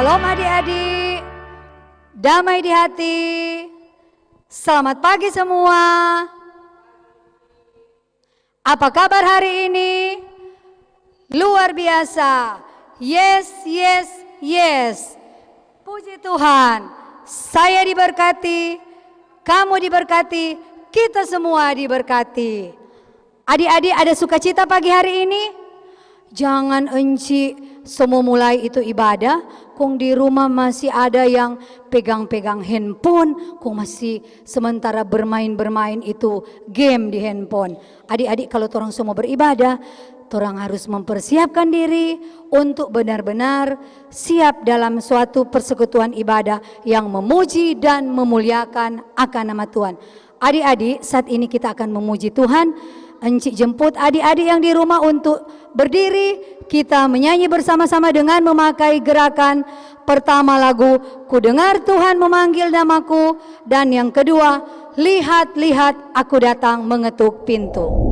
Shalom adik-adik, damai di hati. Selamat pagi semua. Apa kabar hari ini? Luar biasa. Yes, yes, yes. Puji Tuhan, saya diberkati, kamu diberkati, kita semua diberkati. Adik-adik ada sukacita pagi hari ini? Jangan enci semua mulai itu ibadah, kung di rumah masih ada yang pegang-pegang handphone, kung masih sementara bermain-bermain itu game di handphone. Adik-adik kalau torang semua beribadah, torang harus mempersiapkan diri untuk benar-benar siap dalam suatu persekutuan ibadah yang memuji dan memuliakan akan nama Tuhan. Adik-adik, saat ini kita akan memuji Tuhan. Encik jemput adik-adik yang di rumah untuk berdiri. Kita menyanyi bersama-sama dengan memakai gerakan pertama lagu Ku dengar Tuhan memanggil namaku, dan yang kedua Lihat-lihat aku datang mengetuk pintu.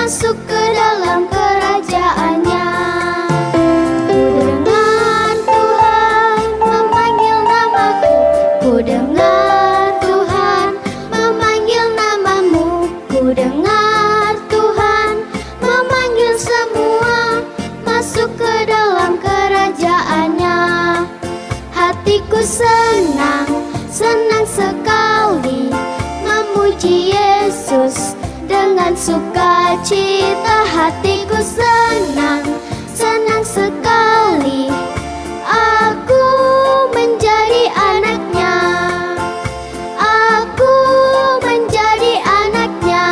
Masuk ke dalam kerajaannya. Ku dengar Tuhan memanggil namaku. Ku dengar Tuhan memanggil namamu. Ku dengar Tuhan memanggil semua masuk ke dalam kerajaannya. Hatiku senang, senang sekali memuji Yesus. Dengan sukacita hatiku senang, senang sekali aku menjadi anaknya. Aku menjadi anaknya.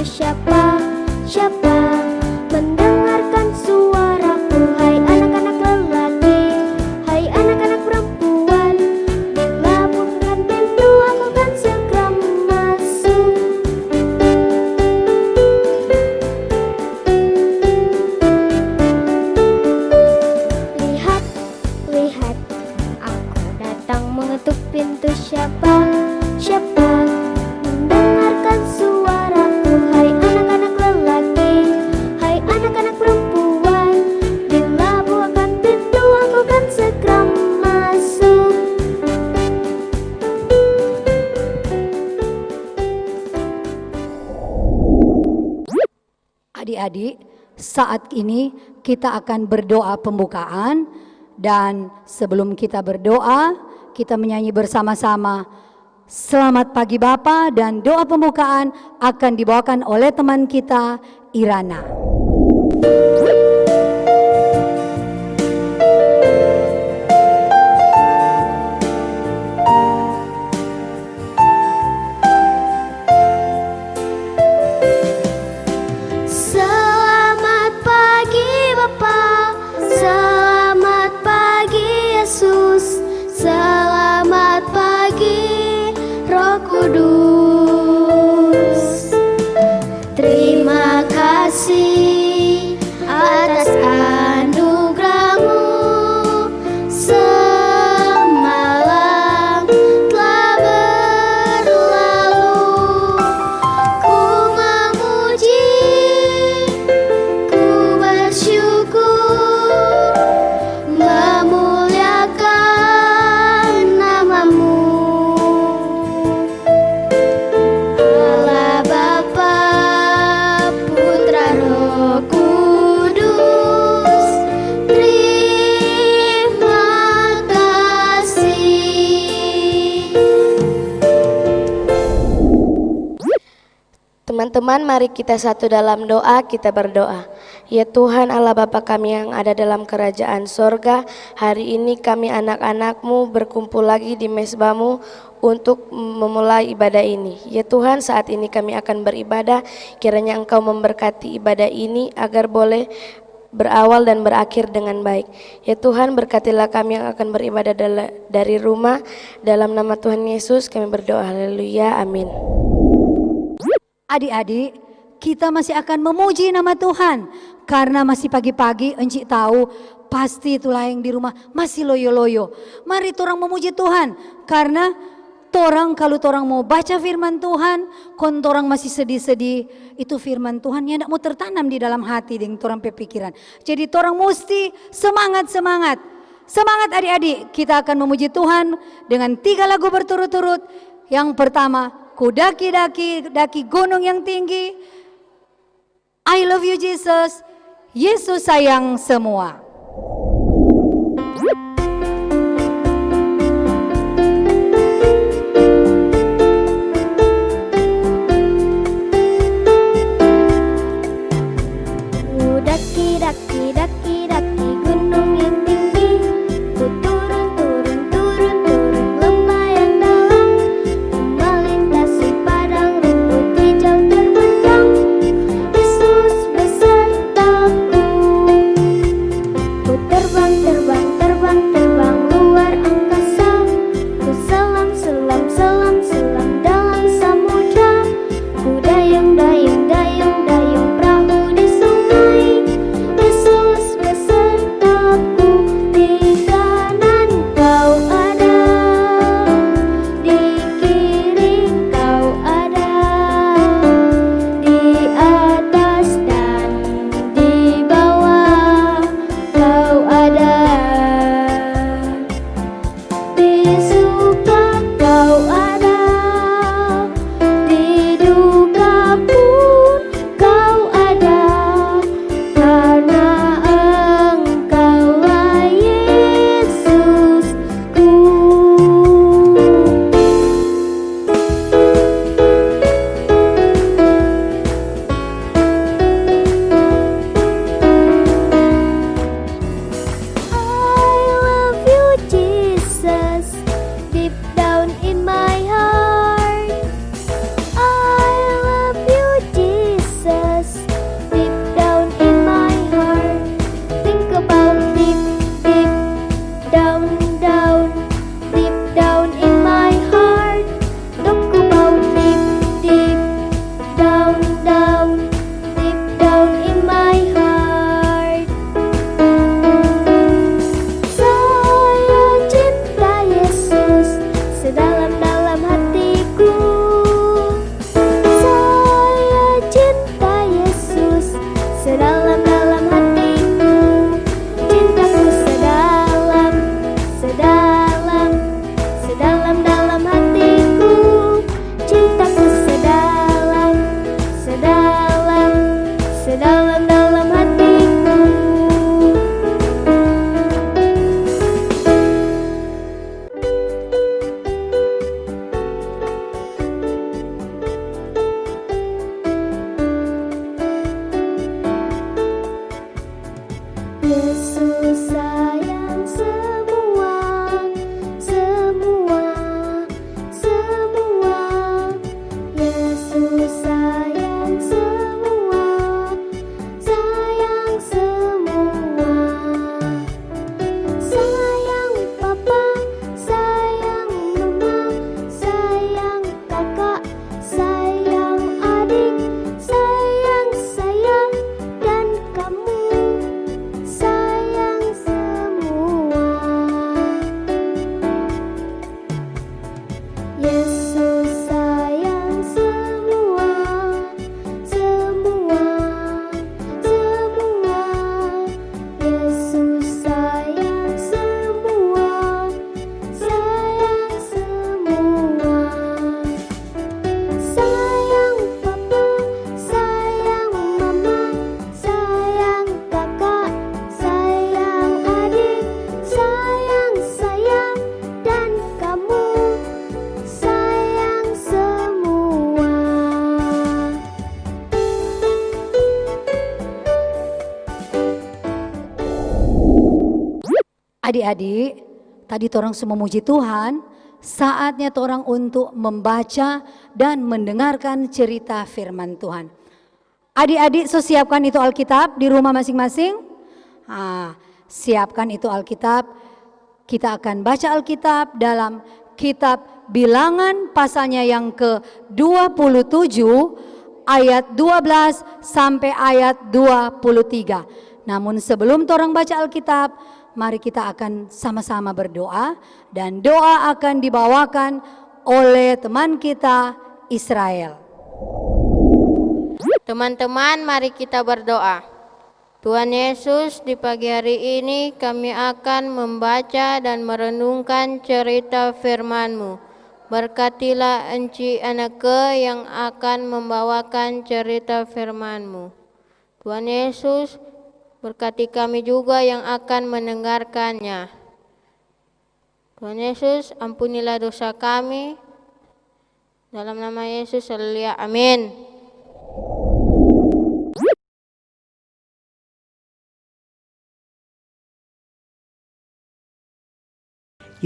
Siapa, siapa mendengarkan suaraku? Hai anak-anak lelaki, hai anak-anak perempuan, bila bukakan pintu aku kan segera masuk. Lihat, lihat, aku datang mengetuk pintu. Siapa, siapa mendengarkan suaraku? Hai anak-anak lelaki, hai anak-anak perempuan, bila bukakan pintu aku kan segera masuk. Adik-adik, saat ini kita akan berdoa pembukaan, dan sebelum kita berdoa, kita menyanyi bersama-sama Selamat pagi Bapa, dan doa pembukaan akan dibawakan oleh teman kita Irana. Selamat pagi Bapa, selamat pagi Yesus, selamat pagi Roh Kudus. Terima kasih atas anugerah-Mu. Semalam telah berlalu, ku memuji, ku bersyukur, memuliakan nama-Mu. Allah Bapa, Putra, Roh Teman-teman, mari kita satu dalam doa, kita berdoa. Ya Tuhan Allah Bapa kami yang ada dalam kerajaan sorga, hari ini kami anak-anak-Mu berkumpul lagi di mezbah-Mu untuk memulai ibadah ini. Ya Tuhan, saat ini kami akan beribadah, kiranya Engkau memberkati ibadah ini agar boleh berawal dan berakhir dengan baik. Ya Tuhan, berkatilah kami yang akan beribadah dari rumah. Dalam nama Tuhan Yesus kami berdoa. Haleluya, amin. Adik-adik, kita masih akan memuji nama Tuhan. Karena masih pagi-pagi, Encik tahu pasti itulah yang di rumah masih loyo-loyo. Mari torang memuji Tuhan. Karena torang kalau torang mau baca firman Tuhan, kon torang masih sedih-sedih, itu firman Tuhan yang tidak mau tertanam di dalam hati dengan torang pikiran. Jadi torang mesti semangat. Semangat adik-adik, kita akan memuji Tuhan dengan 3 lagu berturut-turut. Yang pertama, ku daki gunung yang tinggi, I love you Jesus, Yesus sayang semua. Daki gunung yang tinggi, ku turun lembah yang dalam, melintasi padang rumput hijau terbentang. Yesus besertaku, ku terbang luar angkasa, ku selam dalam samudra, ku dayung perahu di sungai. Yesus besertaku, di kanan Kau ada, di kiri Kau ada, di atas dan di bawah Kau ada, di suka Kau ada, di duka pun Kau ada, karena Engkaulah Yesusku. I love you Jesus, deep down in my heart. I love you Jesus, deep down in my heart. Think about deep down in my heart. Talk about deep down in my heart. Saya cinta Yesus sedalam-dalam hatiku. Saya cinta Yesus sedalam-dalam hatiku. Cintaku sedalam-dalam hatiku. Cintaku sedalam-dalam hatiku. Yesus sayang semua. Yesus sayang semua. Adik-adik, tadi torang semua muji Tuhan, saatnya torang untuk membaca dan mendengarkan cerita firman Tuhan. Adik-adik, so siapkan itu Alkitab di rumah masing-masing. Siapkan itu Alkitab. Kita akan baca Alkitab dalam kitab Bilangan pasalnya yang ke-27 ayat 12 sampai ayat 23. Namun sebelum torang baca Alkitab, mari kita akan sama-sama berdoa, dan doa akan dibawakan oleh teman kita Israel. Teman-teman, mari kita berdoa. Tuhan Yesus, di pagi hari ini kami akan membaca dan merenungkan cerita firman-Mu. Berkatilah Enci Anake yang akan membawakan cerita firman-Mu. Tuhan Yesus, berkati kami juga yang akan mendengarkannya. Tuhan Yesus, ampunilah dosa kami. Dalam nama Yesus, haleluya, amin.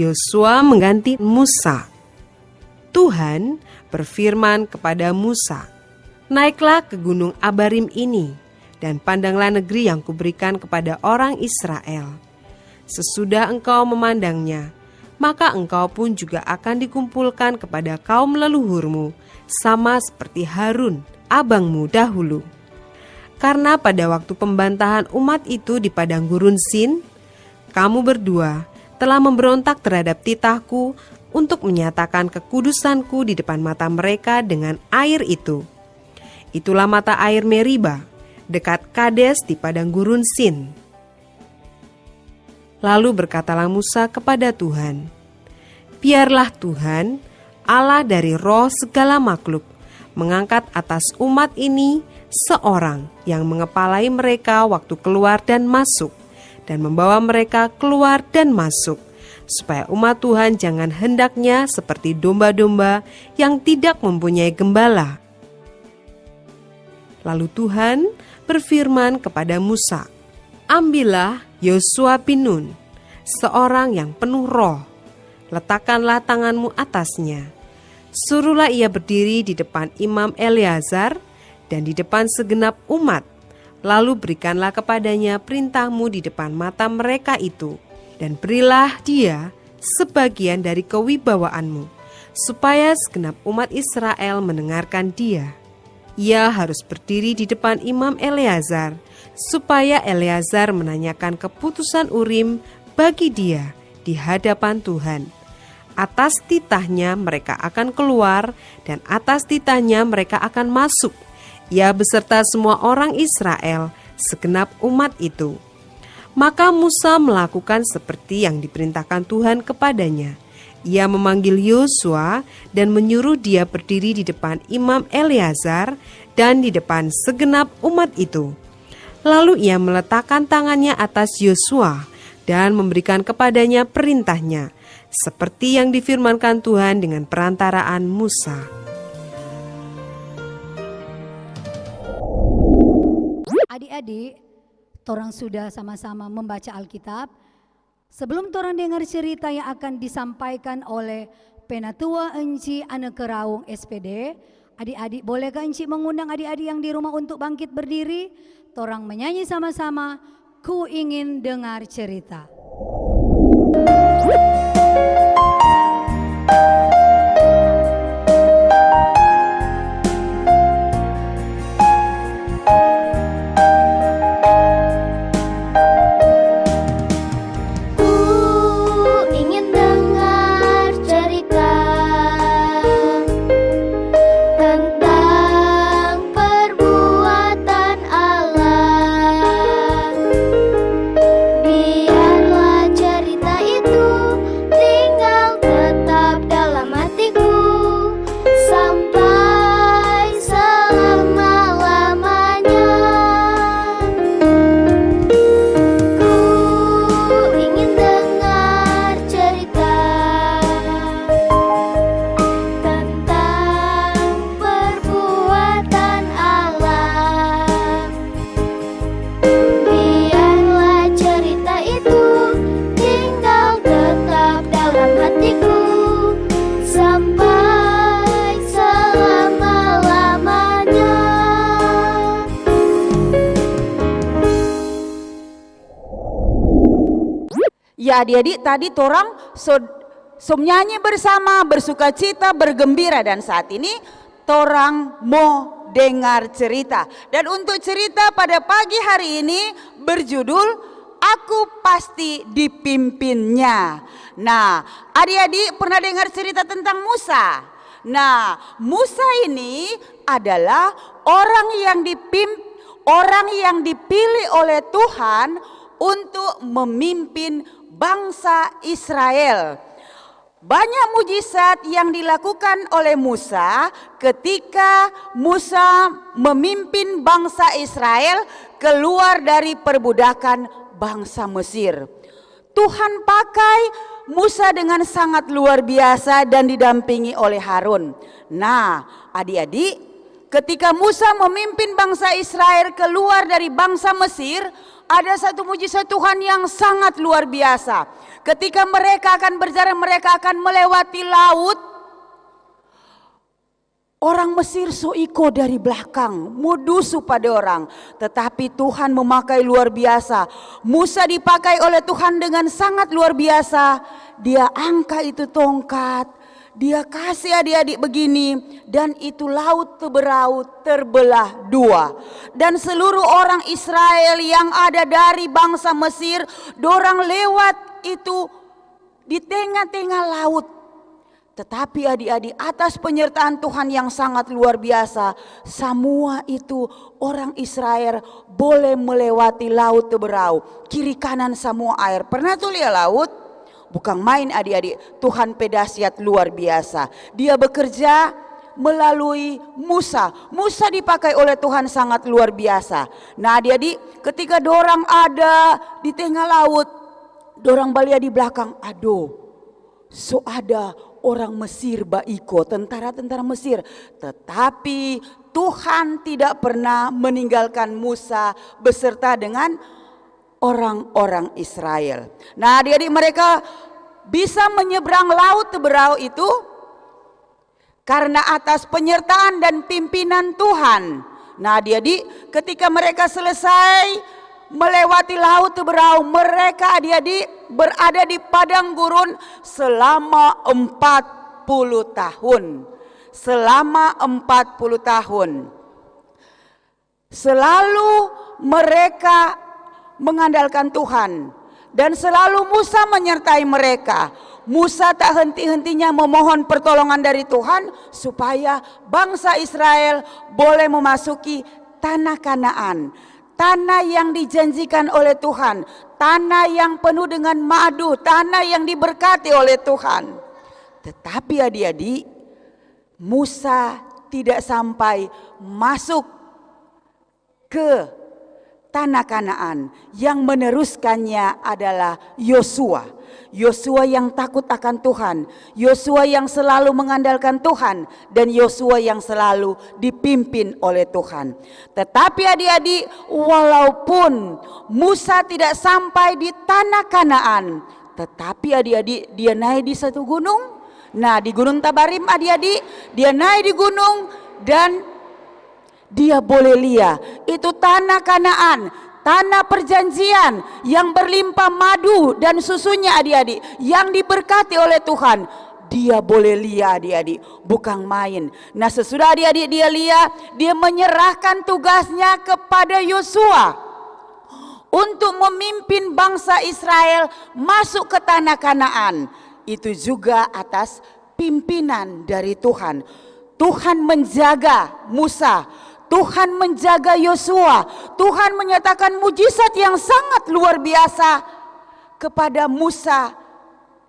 Yosua mengganti Musa. Tuhan berfirman kepada Musa, "Naiklah ke gunung Abarim ini, dan pandanglah negeri yang kuberikan kepada orang Israel. Sesudah engkau memandangnya, maka engkau pun juga akan dikumpulkan kepada kaum leluhurmu, sama seperti Harun, abangmu dahulu. Karena pada waktu pembantahan umat itu di padang gurun Sin, kamu berdua telah memberontak terhadap titahku untuk menyatakan kekudusanku di depan mata mereka dengan air itu. Itulah mata air Meriba, dekat Kades di padang gurun Sin." Lalu berkatalah Musa kepada Tuhan, "Biarlah Tuhan, Allah dari roh segala makhluk, mengangkat atas umat ini seorang yang mengepalai mereka waktu keluar dan masuk, dan membawa mereka keluar dan masuk, supaya umat Tuhan jangan hendaknya seperti domba-domba yang tidak mempunyai gembala." Lalu Tuhan berfirman kepada Musa, "Ambillah Yosua bin Nun, seorang yang penuh roh, letakkanlah tanganmu atasnya. Suruhlah ia berdiri di depan Imam Eleazar dan di depan segenap umat. Lalu berikanlah kepadanya perintahmu di depan mata mereka itu, dan berilah dia sebagian dari kewibawaanmu, supaya segenap umat Israel mendengarkan dia. Ia harus berdiri di depan Imam Eleazar, supaya Eleazar menanyakan keputusan Urim bagi dia di hadapan Tuhan. Atas titahnya mereka akan keluar, dan atas titahnya mereka akan masuk, ia beserta semua orang Israel, segenap umat itu." Maka Musa melakukan seperti yang diperintahkan Tuhan kepadanya. Ia memanggil Yosua dan menyuruh dia berdiri di depan Imam Eleazar dan di depan segenap umat itu. Lalu ia meletakkan tangannya atas Yosua dan memberikan kepadanya perintahnya, seperti yang difirmankan Tuhan dengan perantaraan Musa. Adik-adik, torang sudah sama-sama membaca Alkitab. Sebelum torang dengar cerita yang akan disampaikan oleh Penatua Enci Anake Raung SPD, adik-adik bolehkah Enci mengundang adik-adik yang di rumah untuk bangkit berdiri? Torang menyanyi sama-sama, "Ku ingin dengar cerita." Biarlah Ya adik-adik tadi torang nyanyi bersama, bersuka cita, bergembira, dan saat ini torang mau dengar cerita. Dan untuk cerita pada pagi hari ini berjudul Aku Pasti Dipimpinnya. Nah, adik-adik pernah dengar cerita tentang Musa? Nah, Musa ini adalah orang yang dipilih oleh Tuhan untuk memimpin bangsa Israel. Banyak mujizat yang dilakukan oleh Musa ketika Musa memimpin bangsa Israel keluar dari perbudakan bangsa Mesir. Tuhan pakai Musa dengan sangat luar biasa dan didampingi oleh Harun. Nah, adik-adik, ketika Musa memimpin bangsa Israel keluar dari bangsa Mesir, ada satu mujizat Tuhan yang sangat luar biasa. Ketika mereka akan berjalan, mereka akan melewati laut. Orang Mesir soiko dari belakang, mudusu pada orang. Tetapi Tuhan memakai luar biasa. Musa dipakai oleh Tuhan dengan sangat luar biasa. Dia angkat itu tongkat, dia kasih adik-adik begini, dan itu laut teberau terbelah dua. Dan seluruh orang Israel yang ada dari bangsa Mesir, dorang lewat itu di tengah-tengah laut. Tetapi adik-adik, atas penyertaan Tuhan yang sangat luar biasa, semua itu orang Israel boleh melewati laut teberau, kiri kanan semua air. Pernah tuh lihat laut? Bukan main adik-adik, Tuhan pedasiat luar biasa. Dia bekerja melalui Musa. Musa dipakai oleh Tuhan sangat luar biasa. Nah adik-adik, ketika dorang ada di tengah laut, dorang balia di belakang, aduh, so ada orang Mesir baiko, tentara-tentara Mesir. Tetapi Tuhan tidak pernah meninggalkan Musa beserta dengan orang-orang Israel. Nah adik-adik, mereka bisa menyeberang laut teberau itu karena atas penyertaan dan pimpinan Tuhan. Nah adik-adik, ketika mereka selesai melewati laut teberau, mereka adik-adik berada di padang gurun selama 40 tahun. Selama 40 tahun. Selalu mereka mengandalkan Tuhan. Dan selalu Musa menyertai mereka. Musa tak henti-hentinya memohon pertolongan dari Tuhan supaya bangsa Israel boleh memasuki tanah Kanaan. Tanah yang dijanjikan oleh Tuhan, tanah yang penuh dengan madu, tanah yang diberkati oleh Tuhan. Tetapi adik-adik, Musa tidak sampai masuk ke tanah Kanaan. Yang meneruskannya adalah Yosua. Yosua yang takut akan Tuhan, Yosua yang selalu mengandalkan Tuhan, dan Yosua yang selalu dipimpin oleh Tuhan. Tetapi adik-adik, walaupun Musa tidak sampai di tanah Kanaan, tetapi adik-adik, dia naik di satu gunung. Nah, di Gunung Tabarim adik-adik, dia naik di gunung dan dia boleh lihat itu tanah Kanaan, tanah perjanjian yang berlimpah madu dan susunya adik-adik, yang diberkati oleh Tuhan. Dia boleh lihat adik-adik, bukan main. Nah sesudah adik-adik dia lihat, dia menyerahkan tugasnya kepada Yosua untuk memimpin bangsa Israel masuk ke tanah Kanaan. Itu juga atas pimpinan dari Tuhan. Tuhan menjaga Musa, Tuhan menjaga Yosua, Tuhan menyatakan mujizat yang sangat luar biasa kepada Musa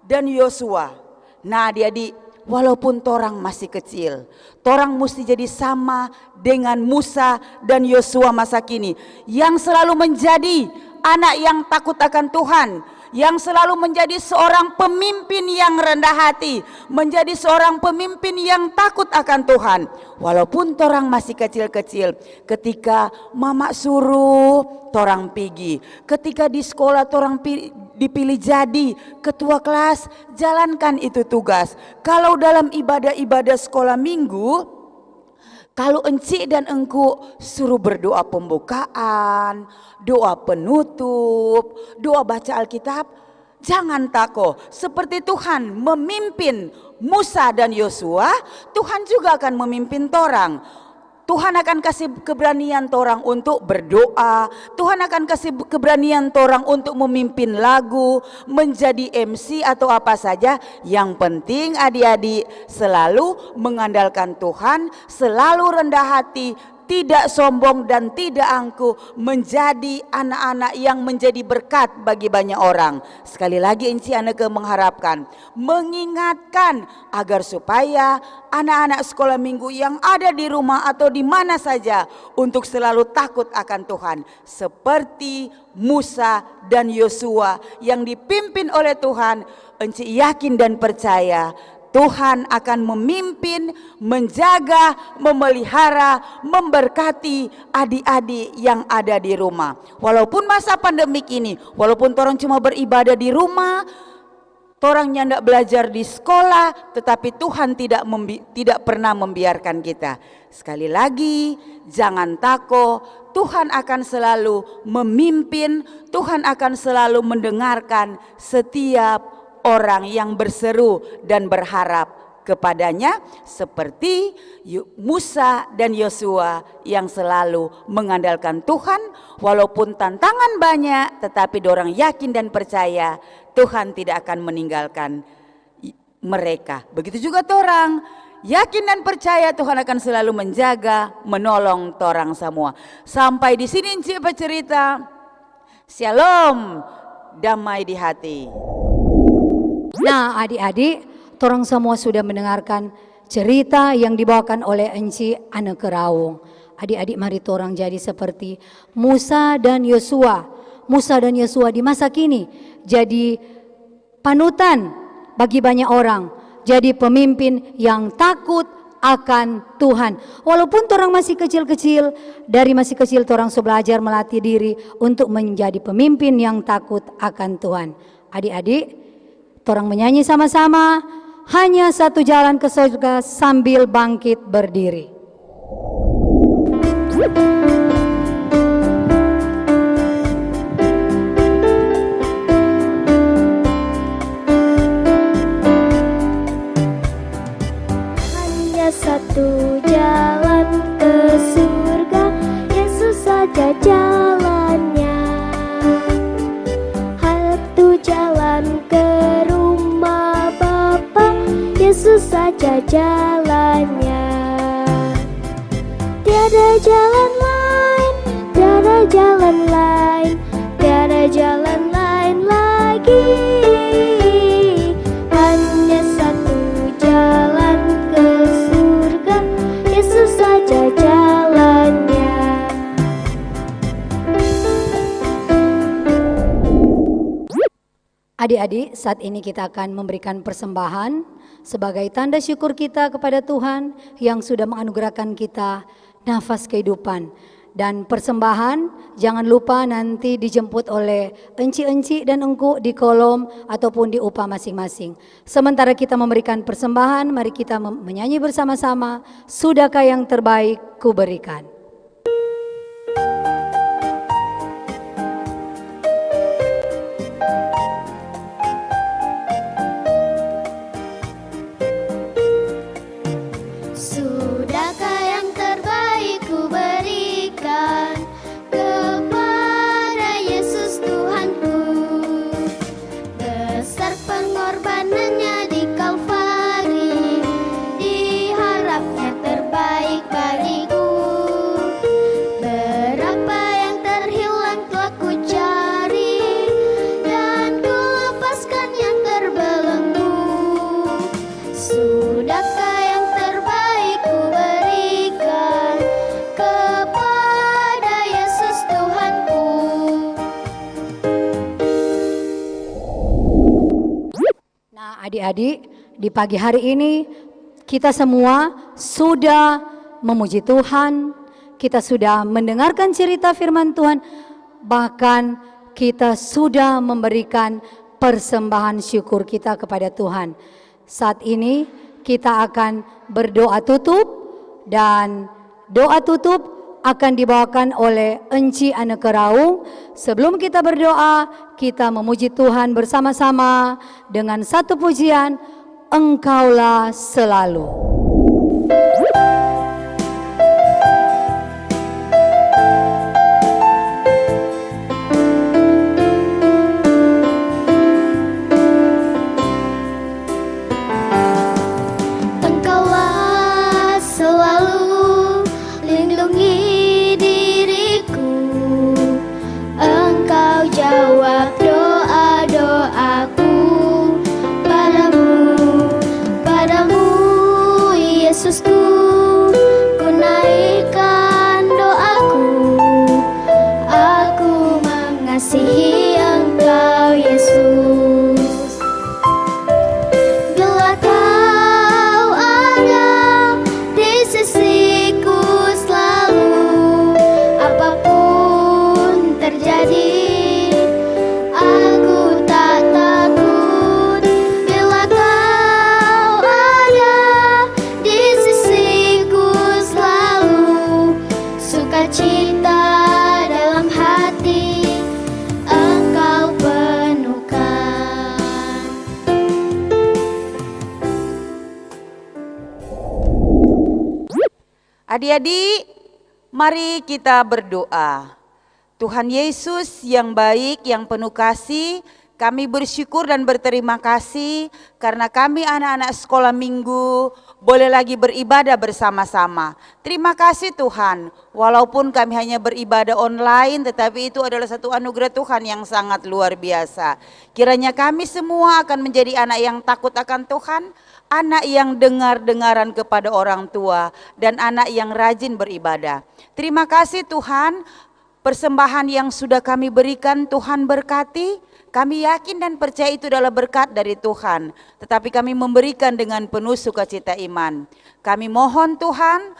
dan Yosua. Nah adik-adik, walaupun torang masih kecil, torang mesti jadi sama dengan Musa dan Yosua masa kini, yang selalu menjadi anak yang takut akan Tuhan, yang selalu menjadi seorang pemimpin yang rendah hati, menjadi seorang pemimpin yang takut akan Tuhan. Walaupun torang masih kecil-kecil, ketika mama suruh torang pergi, ketika di sekolah torang dipilih jadi ketua kelas, jalankan itu tugas. Kalau dalam ibadah-ibadah sekolah minggu, kalau encik dan engku suruh berdoa pembukaan, doa penutup, doa baca Alkitab, Jangan takut, seperti Tuhan memimpin Musa dan Yosua, Tuhan juga akan memimpin torang. Tuhan akan kasih keberanian torang untuk berdoa. Tuhan akan kasih keberanian torang untuk memimpin lagu, menjadi MC atau apa saja. Yang penting adik-adik selalu mengandalkan Tuhan, selalu rendah hati, tidak sombong dan tidak angkuh, menjadi anak-anak yang menjadi berkat bagi banyak orang. Sekali lagi Enci Anneke mengharapkan, mengingatkan agar supaya anak-anak sekolah minggu yang ada di rumah atau di mana saja untuk selalu takut akan Tuhan. Seperti Musa dan Yosua yang dipimpin oleh Tuhan, Enci yakin dan percaya Tuhan akan memimpin, menjaga, memelihara, memberkati adik-adik yang ada di rumah. Walaupun masa pandemik ini, walaupun orang cuma beribadah di rumah, orang nyandak belajar di sekolah, tetapi Tuhan tidak pernah membiarkan kita. Sekali lagi, jangan takut, Tuhan akan selalu memimpin, Tuhan akan selalu mendengarkan setiap orang yang berseru dan berharap kepadanya, seperti Musa dan Yosua yang selalu mengandalkan Tuhan. Walaupun tantangan banyak, tetapi dorang yakin dan percaya Tuhan tidak akan meninggalkan mereka. Begitu juga torang yakin dan percaya Tuhan akan selalu menjaga, menolong torang semua. Sampai di sini Encik bercerita. Shalom, damai di hati. Nah adik-adik, torang semua sudah mendengarkan cerita yang dibawakan oleh Enci Anneke Rawung. Adik-adik mari torang jadi seperti Musa dan Yosua. Musa dan Yosua di masa kini jadi panutan bagi banyak orang. Jadi pemimpin yang takut akan Tuhan. Walaupun torang masih kecil-kecil, dari masih kecil torang sudah belajar melatih diri untuk menjadi pemimpin yang takut akan Tuhan. Adik-adik, torang menyanyi sama-sama, hanya satu jalan ke surga sambil bangkit berdiri. Hanya satu jalan ke surga, Yesus saja jalannya. Satu jalan ke rumah Bapa, Yesus saja jalannya. Tiada jalan lain, tiada jalan lain, tiada jalan lain lagi. Hanya satu jalan ke surga, Yesus saja jalannya. Adik-adik, saat ini kita akan memberikan persembahan sebagai tanda syukur kita kepada Tuhan yang sudah menganugerahkan kita nafas kehidupan. Dan persembahan jangan lupa nanti dijemput oleh enci-enci dan engku di kolom ataupun di upah masing-masing. Sementara kita memberikan persembahan, mari kita menyanyi bersama-sama, sudahkah yang terbaik ku berikan. Sudahkah yang terbaik ku berikan kepada Yesus Tuhanku? Besar pengorbanannya di Kalvari, diharapnya terbaik bagiku. Berapa yang terhilang telah ku cari, dan ku lepaskan yang terbelenggu. Sudahkah yang terbaik ku berikan kepada Yesus Tuhanku? Nah adik-adik, di pagi hari ini kita semua sudah memuji Tuhan, kita sudah mendengarkan cerita firman Tuhan, bahkan kita sudah memberikan persembahan syukur kita kepada Tuhan. Saat ini kita akan berdoa tutup, dan doa tutup akan dibawakan oleh Enci Anneke Raung. Sebelum kita berdoa, kita memuji Tuhan bersama-sama dengan satu pujian, Engkaulah Selalu. Engkaulah selalu lindungi diriku, Engkau jawab doa-doaku padamu Yesusku, ku naikkan doaku, aku mengasihi Engkau Yesus. Bila Kau ada di sisiku selalu, apapun terjadi, aku tak takut. Bila Kau ada di sisiku selalu, sukacita dalam hati Engkau penuhkan. Adik-adik, mari kita berdoa. Tuhan Yesus yang baik, yang penuh kasih, kami bersyukur dan berterima kasih karena kami anak-anak sekolah minggu boleh lagi beribadah bersama-sama. Terima kasih Tuhan, walaupun kami hanya beribadah online, tetapi itu adalah satu anugerah Tuhan yang sangat luar biasa. Kiranya kami semua akan menjadi anak yang takut akan Tuhan, anak yang dengar-dengaran kepada orang tua, dan anak yang rajin beribadah. Terima kasih Tuhan, persembahan yang sudah kami berikan Tuhan berkati. Kami yakin dan percaya itu adalah berkat dari Tuhan, tetapi kami memberikan dengan penuh sukacita iman. Kami mohon Tuhan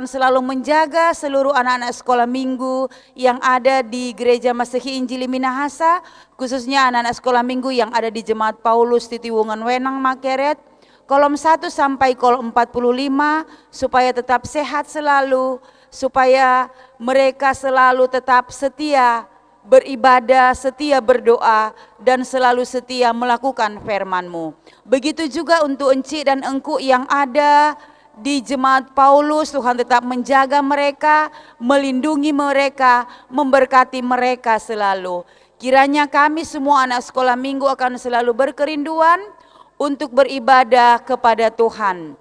selalu menjaga seluruh anak-anak sekolah minggu yang ada di Gereja Masehi Injili Minahasa, khususnya anak-anak sekolah minggu yang ada di Jemaat Paulus Titiwungan Wenang Makeret, kolom 1 sampai kolom 45, supaya tetap sehat selalu, supaya mereka selalu tetap setia beribadah, setia berdoa, dan selalu setia melakukan firman-Mu. Begitu juga untuk Enci dan Engku yang ada di Jemaat Paulus, Tuhan tetap menjaga mereka, melindungi mereka, memberkati mereka selalu. Kiranya kami semua anak sekolah minggu akan selalu berkerinduan untuk beribadah kepada Tuhan.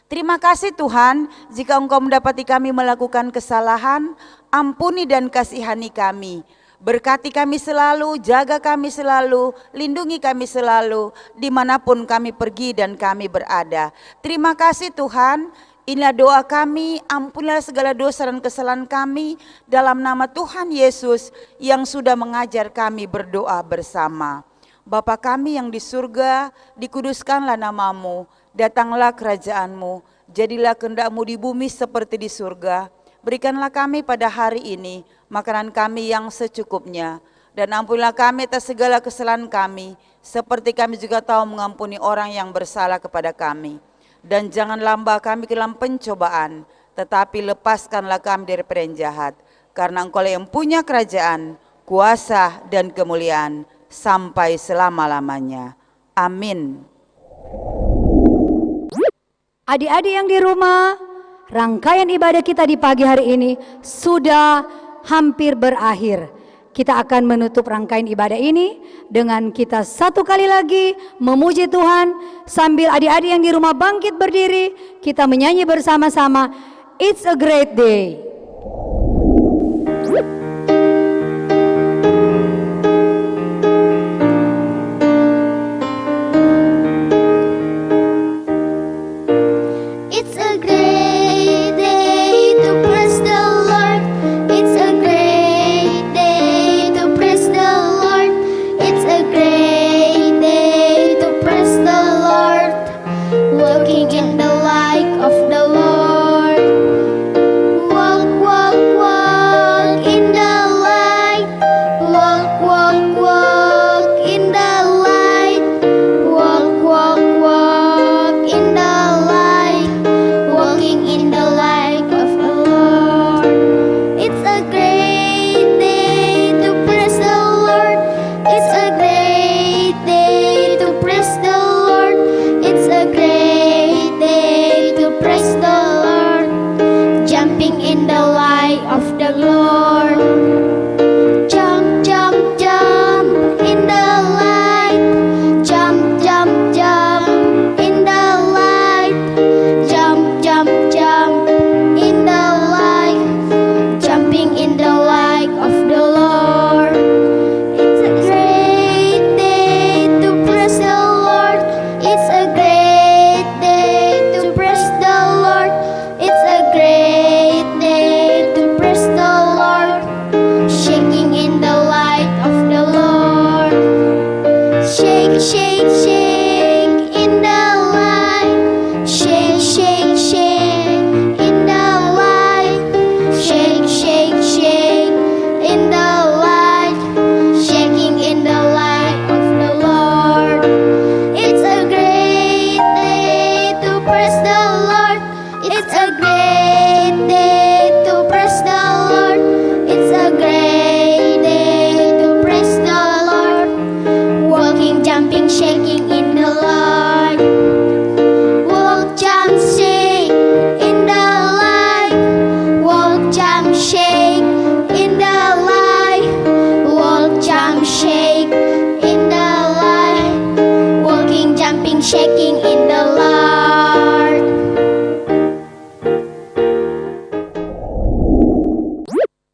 Terima kasih Tuhan, jika Engkau mendapati kami melakukan kesalahan, ampuni dan kasihani kami. Berkati kami selalu, jaga kami selalu, lindungi kami selalu, dimanapun kami pergi dan kami berada. Terima kasih Tuhan, inilah doa kami, ampunilah segala dosa dan kesalahan kami, dalam nama Tuhan Yesus yang sudah mengajar kami berdoa bersama. Bapa kami yang di surga, dikuduskanlah namamu, datanglah kerajaan-Mu, jadilah kehendak-Mu di bumi seperti di surga. Berikanlah kami pada hari ini makanan kami yang secukupnya, dan ampunilah kami atas segala kesalahan kami, seperti kami juga tahu mengampuni orang yang bersalah kepada kami. Dan jangan lambat kami ke dalam pencobaan, tetapi lepaskanlah kami dari yang jahat, karena Engkau yang punya kerajaan, kuasa dan kemuliaan sampai selama-lamanya. Amin. Adik-adik yang di rumah, rangkaian ibadah kita di pagi hari ini sudah hampir berakhir. Kita akan menutup rangkaian ibadah ini dengan kita satu kali lagi memuji Tuhan, sambil adik-adik yang di rumah bangkit berdiri, kita menyanyi bersama-sama, It's a Great Day. It's a great day to praise the Lord. It's a great day to praise the Lord. It's a great day to praise the Lord. Walking in the light of the Lord. Walking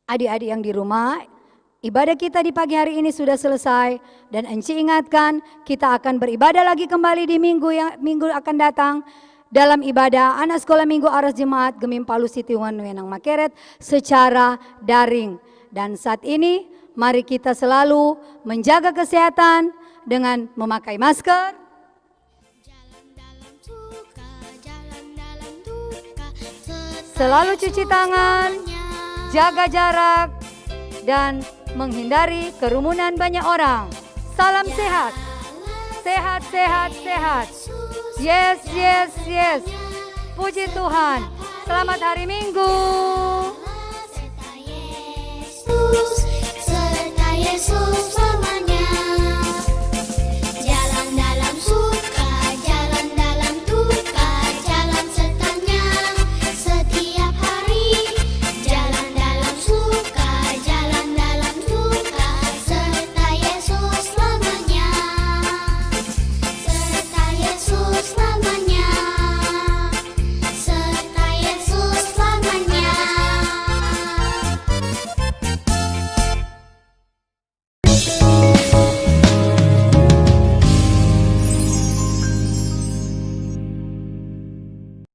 Adik-adik yang di rumah, ibadah kita di pagi hari ini sudah selesai dan Enci ingatkan kita akan beribadah lagi kembali di minggu akan datang dalam ibadah anak sekolah minggu Aras Jemaat Gemim Palu Siti Wenang Makeret secara daring. Dan saat ini mari kita selalu menjaga kesehatan dengan memakai masker, selalu cuci tangan, jaga jarak, dan menghindari kerumunan banyak orang. Salam sehat. Sehat, sehat, sehat. Yes, yes, yes. Puji Tuhan. Selamat hari Minggu.